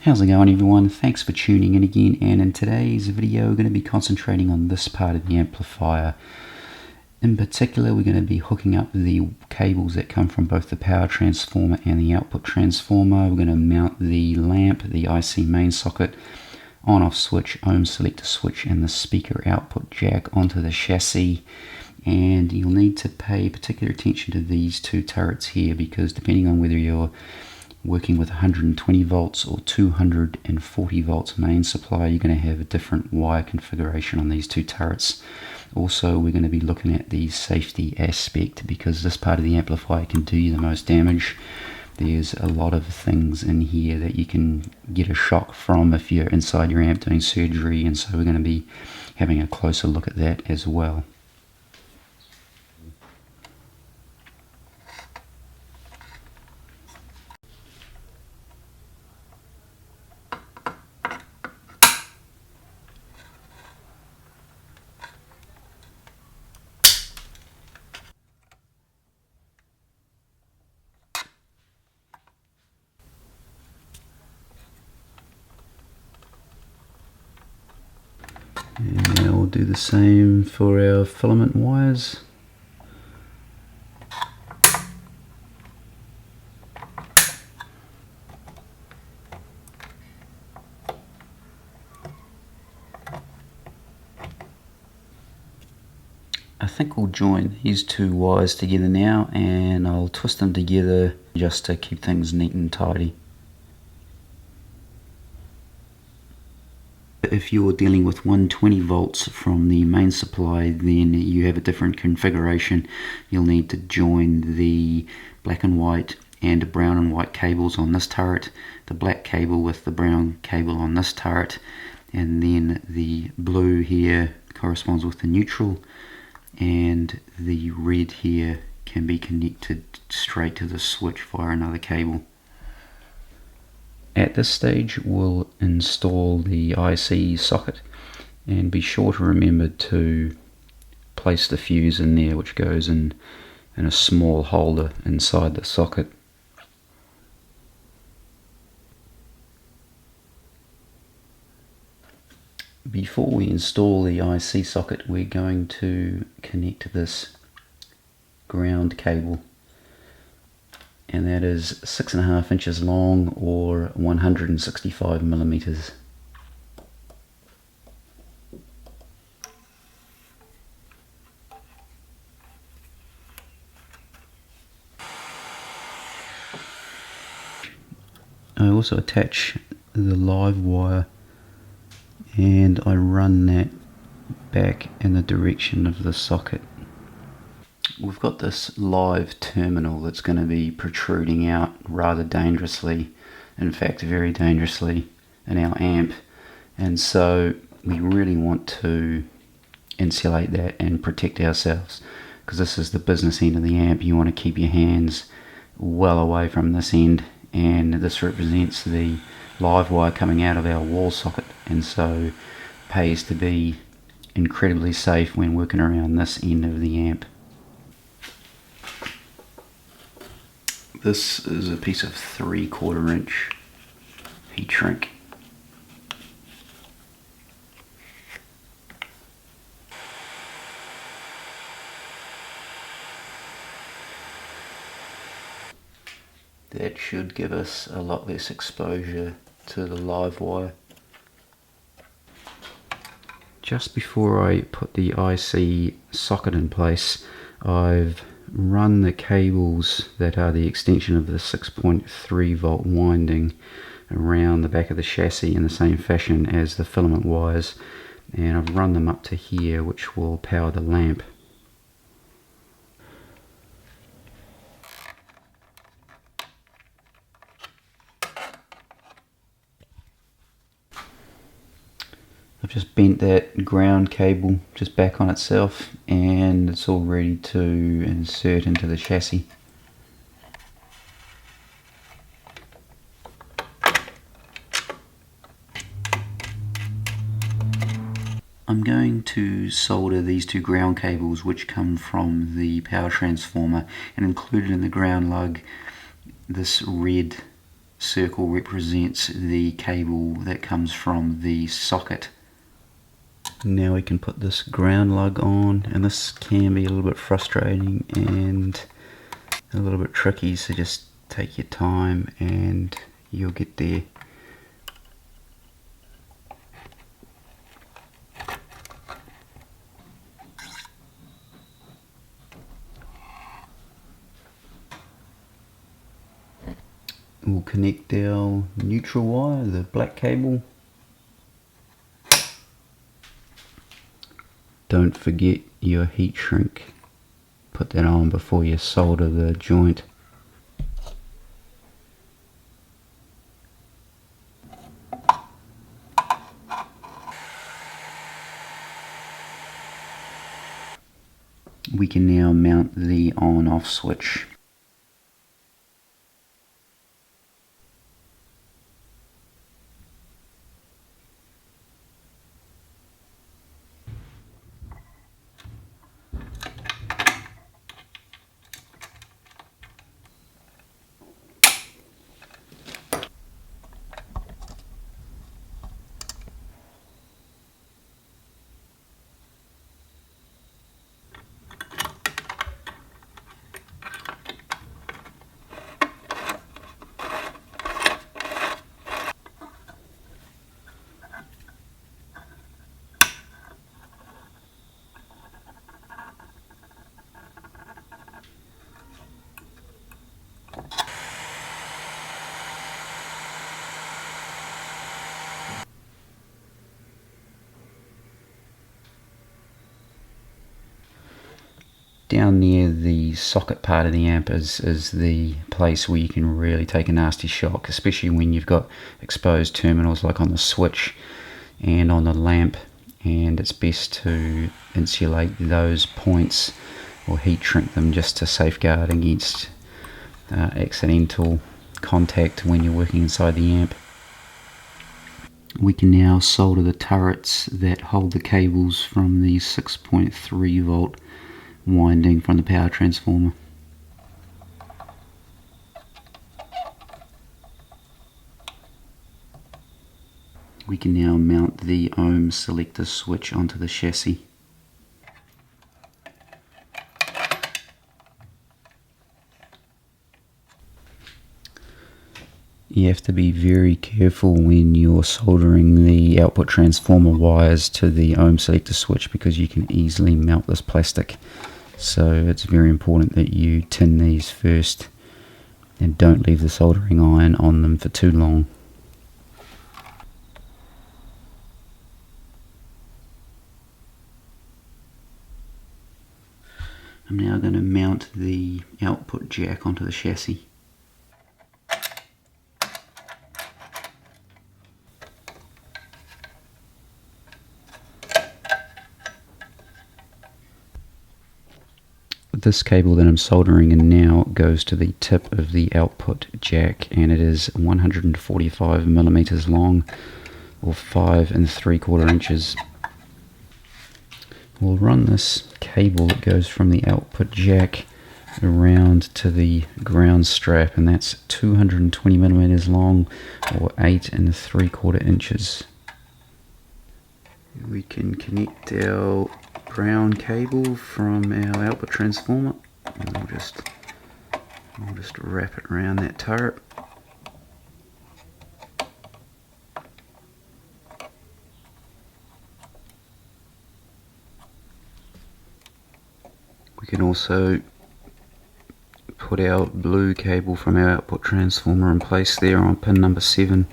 How's it going, everyone? Thanks for tuning in again, and in today's video we're going to be concentrating on this part of the amplifier. In particular, we're going to be hooking up the cables that come from both the power transformer and the output transformer. We're going to mount the lamp, the IC main socket, on-off switch, ohm selector switch, and the speaker output jack onto the chassis. And you'll need to pay particular attention to these two turrets here, because depending on whether you're working with 120 volts or 240 volts main supply, you're going to have a different wire configuration on these two turrets. Also, we're going to be looking at the safety aspect, because this part of the amplifier can do you the most damage. There's a lot of things in here that you can get a shock from if you're inside your amp doing surgery, and so we're going to be having a closer look at that as well. And now we'll do the same for our filament wires. I think we'll join these two wires together now, and I'll twist them together just to keep things neat and tidy. If you're dealing with 120 volts from the main supply, then you have a different configuration. You'll need to join the black and white and brown and white cables on this turret, the black cable with the brown cable on this turret, and then the blue here corresponds with the neutral, and the red here can be connected straight to the switch via another cable. At this stage, we'll install the IC socket, and be sure to remember to place the fuse in there, which goes in a small holder inside the socket. Before we install the IC socket, we're going to connect this ground cable, and that is 6.5 inches long or 165 millimeters. I also attach the live wire, and I run that back in the direction of the socket. We've got this live terminal that's going to be protruding out rather dangerously, in fact very dangerously, in our amp, and so we really want to insulate that and protect ourselves, because this is the business end of the amp. You want to keep your hands well away from this end, and this represents the live wire coming out of our wall socket, and so it pays to be incredibly safe when working around this end of the amp. This is a piece of 3/4 inch heat shrink. That should give us a lot less exposure to the live wire. Just before I put the IC socket in place, I've run the cables that are the extension of the 6.3 volt winding around the back of the chassis in the same fashion as the filament wires, and I've run them up to here, which will power the lamp. I've just bent that ground cable just back on itself, and it's all ready to insert into the chassis. I'm going to solder these two ground cables which come from the power transformer, and included in the ground lug this red circle represents the cable that comes from the socket. Now we can put this ground lug on, and this can be a little bit frustrating and a little bit tricky, so just take your time and you'll get there. We'll connect our neutral wire, the black cable. Don't forget your heat shrink. Put that on before you solder the joint. We can now mount the on-off switch. Down near the socket part of the amp is the place where you can really take a nasty shock, especially when you've got exposed terminals like on the switch and on the lamp, and it's best to insulate those points or heat shrink them just to safeguard against accidental contact when you're working inside the amp. We can now solder the turrets that hold the cables from the 6.3 volt winding from the power transformer. We can now mount the ohm selector switch onto the chassis. You have to be very careful when you're soldering the output transformer wires to the ohm selector switch, because you can easily melt this plastic. So it's very important that you tin these first and don't leave the soldering iron on them for too long. I'm now going to mount the output jack onto the chassis. This cable that I'm soldering in now goes to the tip of the output jack, and it is 145 millimeters long, or 5 3/4 inches. We'll run this cable that goes from the output jack around to the ground strap, and that's 220 millimeters long, or 8 3/4 inches. We can connect our ground cable from our output transformer, and I'll just wrap it around that turret. We can also put our blue cable from our output transformer in place there on pin number 7.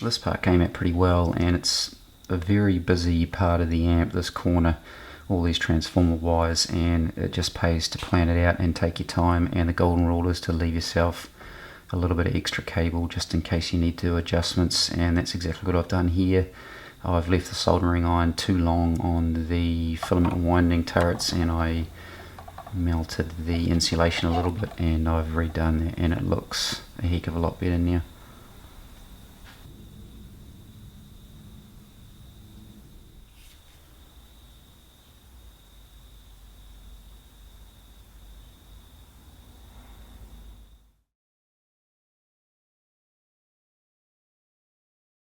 This part came out pretty well, and it's a very busy part of the amp, this corner, all these transformer wires, and it just pays to plan it out and take your time. And the golden rule is to leave yourself a little bit of extra cable just in case you need to do adjustments, and that's exactly what I've done here. I've left the soldering iron too long on the filament winding turrets, and I melted the insulation a little bit, and I've redone that, and it looks a heck of a lot better now.